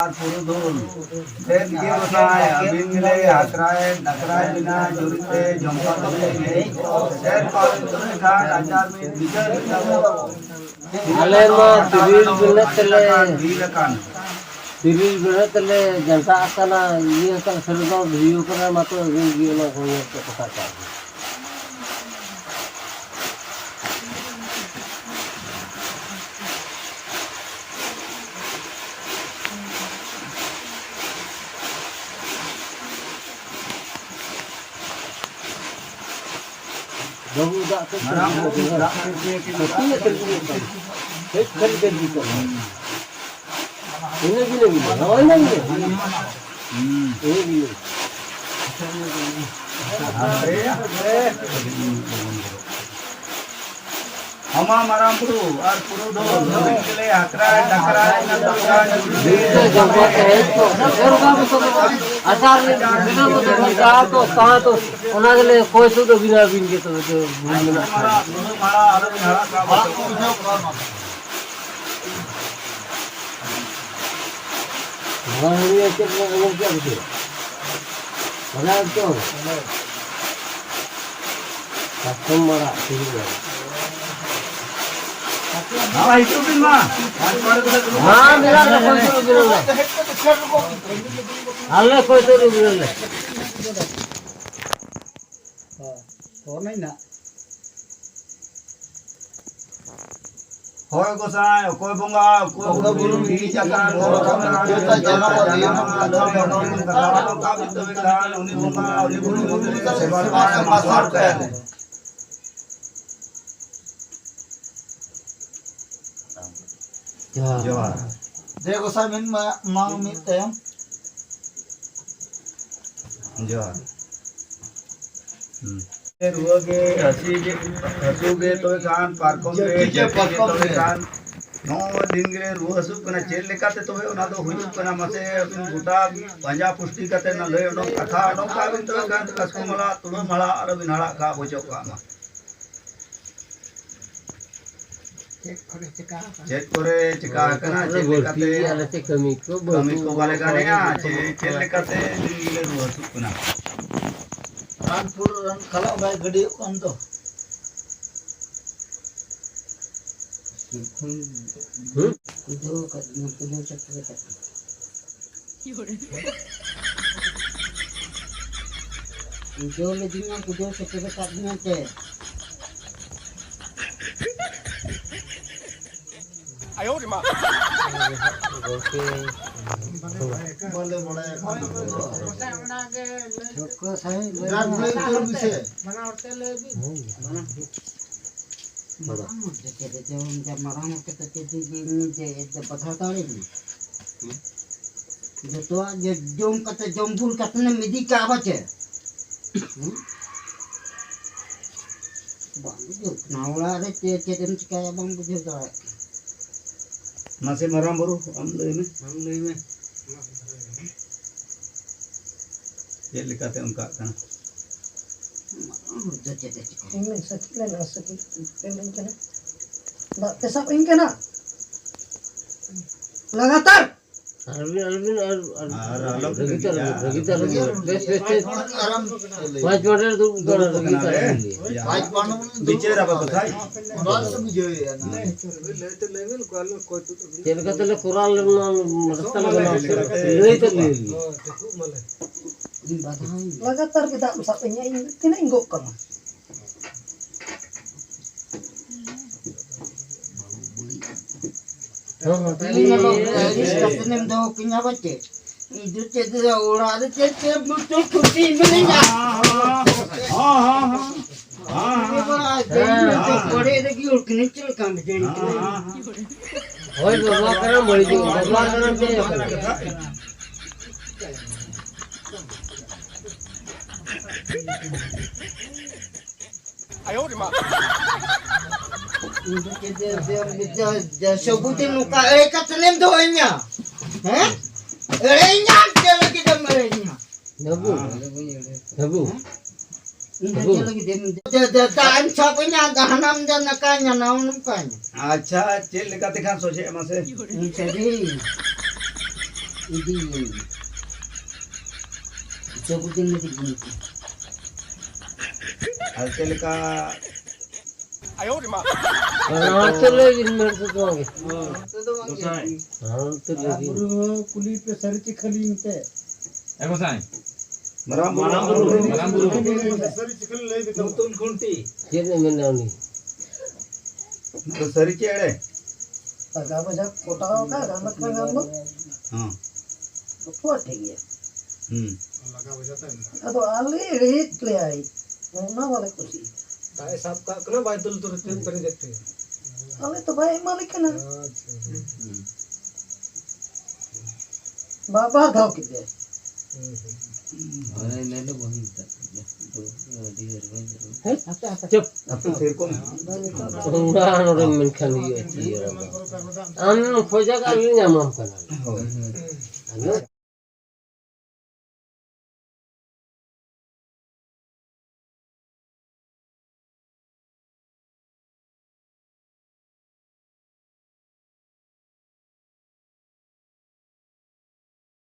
पुरुधुल देव की गोसाई अबिन मिले आक्राय नकराय बिना जुरिते जंपातले ले शेर पालन तुरे खान आचार में विजय आले में तिरिल बिनत ले जनता आकना ये का सरदो भियो करा मातो ये ना होय तो पता का बहु दा तो मराम को राख के एक खल कर दी तो इन्हें भी नहीं होय नहीं ये भी हमा मराम पुरु और पुरुधुल अबिन मिले आक्राय नकराय नंदका तो जब है तो सरगा तो आचार में बिना तो जा तो कहां तो ओना ले कोई तो बिना बिन के तो हमारा हमारा अरब हरा का हमारे के वो क्या होते बना तो कस्टम मरा ठीक है हां इतो बिन मा हां मेरा कोई तो बिन नहीं हाले कोई तो बिन नहीं और नहीं ना होय गोसाई कोई बंगा कोई गुरु नी जकान जोता जन को दियो का बितो विधान उनी बंगा उनी गुरु का सेवा मासर कर जोहार जय गोसाई मिन मांग मिते जोहार रुगे हसूगे तो कान पार्कों के तो कान नो दिन गे रुह हसू कना चेल लेकाते तो ओना दो हुजु कना मसे अबिन गुटा पंजा पुष्टि कते न ले नो कथा नो का बिन तो कान कसको मला तुलो मला अर बिनहड़ा का बोचो का मा चेक करे चिका कना चेल लेकाते आले ते कमी को वाले गाने आ चेल लेकाते दिन गे रुह हसू कना कानपुर रन खला भाई गडी कोन तो कुदो चक्कर का कुदो ले दिन कुदो चक्कर का दिन ते आयो रे मां बोले बड़ा छोको सही रात में तोर विषय बना मुझे के जो जब मरा मुझे तो के जे बताता रे जो तो जे जोम कते जोमपुर कतने मिदी का बचे बांध जो नावला रे के दिन का बम बुझे तो मसे मराम बरो हम ले में ये लिखाते उनका कना ini sakit lah sakit ini kena tak tesap ini kena लगातार अरविंद रगिता बेस आराम पांच मिनट दूर कर रगिता आज पानो बीचे रबा बताई बात समझो या ना तेल का तेल कुरान रास्ता लगा ले तो ले लगातार kita sampai ini tidak inggok kan tadi इसने दो किन्या बच्चे इधर से इधर उड़ा दे से मुट्ठी खुशी मिलेगा ये बड़ा तो पड़े देखी उठने चल काम जाने होय बाबा करम बड़ी जो बाबा करम के आयो रे मां sebutin muka katanya doanya nya dia lagi demernya Nabu dia lagi dem dan sapnya gahanam dan nakanya naon mukanya अच्छा चेल लेकाते खान सोचे मसे jadi Idi ini. Sebutin ini. हल्के लेका 哎呦我的妈！ हाथ ले इन में तो आगे Itu manggil. हाथ ले Guru kuli pe sarci khali inte. मराम Sarci khali lay de. ये में नानी तो सरी चेड़े Taga baja kota ka gamat na gamno. हाँ Kuat ya. Atau ali rit le ai. Na wala kusi. ताए साहब का कना भाई तुल तुर तुर पर देखते हैं Ali to bhai malik na. Baba dhao ki de. चुप अब तो फिर को उंगान और मन खाली है हम खोजा का नहीं नाम हम करना